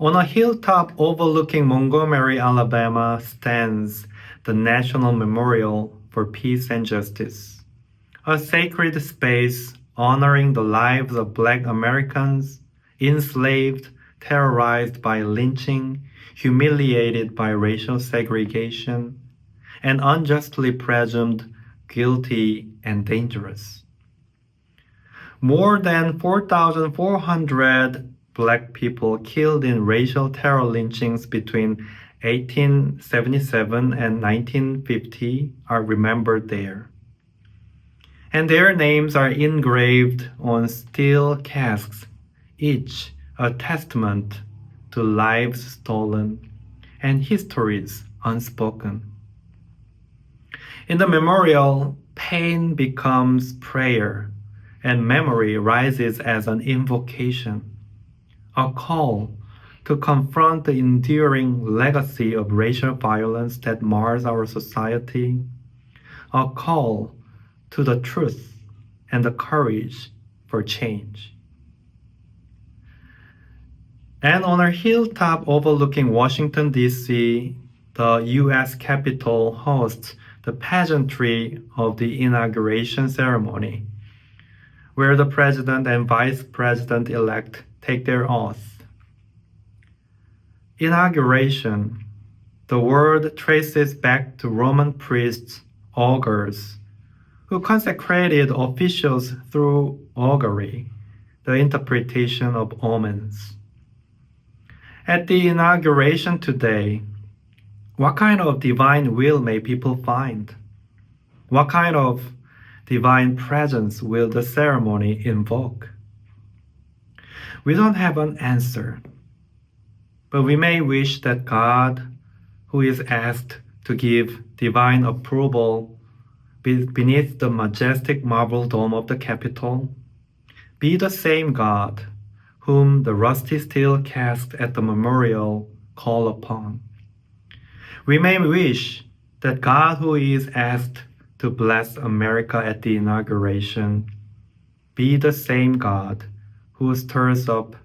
On a hilltop overlooking Montgomery, Alabama, stands the National Memorial for Peace and Justice, a sacred space honoring the lives of Black Americans enslaved, terrorized by lynching, humiliated by racial segregation, and unjustly presumed guilty and dangerous. More than 4,400 Black people killed in racial terror lynchings between 1877 and 1950 are remembered there. And their names are engraved on steel casks, each a testament to lives stolen and histories unspoken. In the memorial, pain becomes prayer, and memory rises as an invocation, a call to confront the enduring legacy of racial violence that mars our society, a call to the truth and the courage for change. And on a hilltop overlooking Washington, D.C., the U.S. Capitol hosts the pageantry of the inauguration ceremony, where the president and vice president-elect take their oath. Inauguration, the word traces back to Roman priests, augurs, who consecrated officials through augury, the interpretation of omens. At the inauguration today, what kind of divine will may people find? What kind of divine presence will the ceremony invoke? We don't have an answer, but we may wish that God, who is asked to give divine approval beneath the majestic marble dome of the Capitol, be the same God whom the rusty steel casks at the memorial call upon. We may wish that God, who is asked to bless America at the inauguration, be the same God who stirs up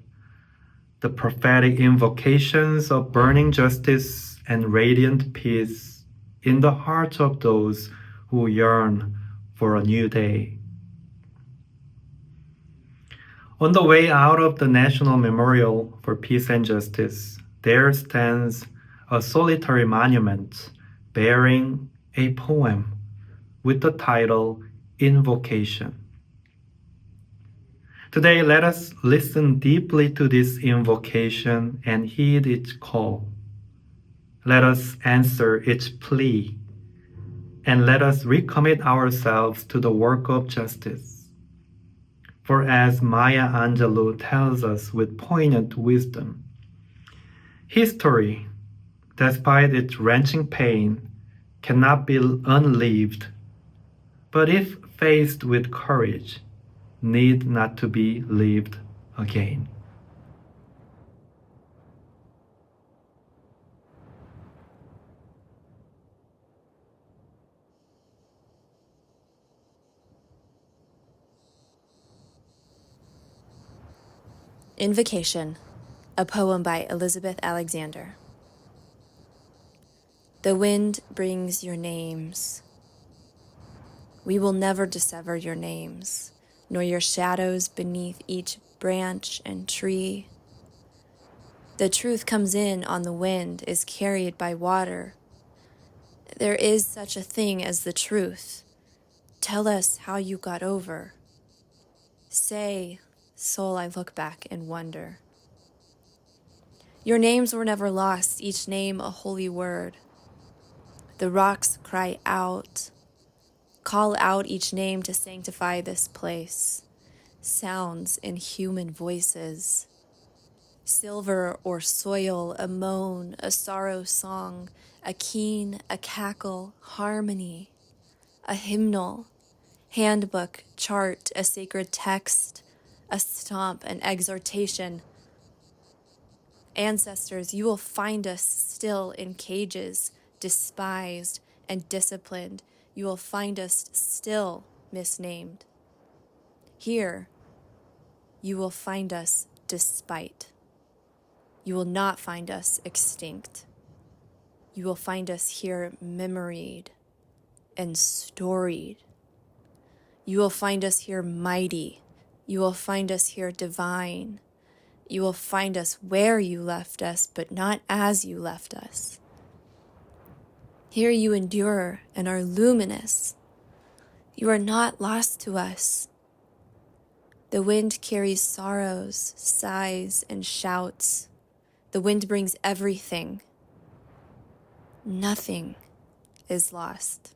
the prophetic invocations of burning justice and radiant peace in the hearts of those who yearn for a new day. On the way out of the National Memorial for Peace and Justice, there stands a solitary monument bearing a poem with the title Invocation. Today, let us listen deeply to this invocation and heed its call. Let us answer its plea, and let us recommit ourselves to the work of justice. For as Maya Angelou tells us with poignant wisdom, history, despite its wrenching pain, cannot be unlived, but if faced with courage, need not to be lived again. Invocation, a poem by Elizabeth Alexander. The wind brings your names. We will never dissever your names, nor your shadows beneath each branch and tree. The truth comes in on the wind, is carried by water. There is such a thing as the truth. Tell us how you got over. Say, soul, I look back and wonder. Your names were never lost, each name a holy word. The rocks cry out. Call out each name to sanctify this place. Sounds in human voices. Silver or soil, a moan, a sorrow song, a keen, a cackle, harmony, a hymnal, handbook, chart, a sacred text, a stomp, an exhortation. Ancestors, you will find us still in cages, despised and disciplined. You will find us still misnamed. Here, you will find us despite. You will not find us extinct. You will find us here memoried and storied. You will find us here mighty. You will find us here divine. You will find us where you left us, but not as you left us. Here you endure and are luminous. You are not lost to us. The wind carries sorrows, sighs, and shouts. The wind brings everything. Nothing is lost.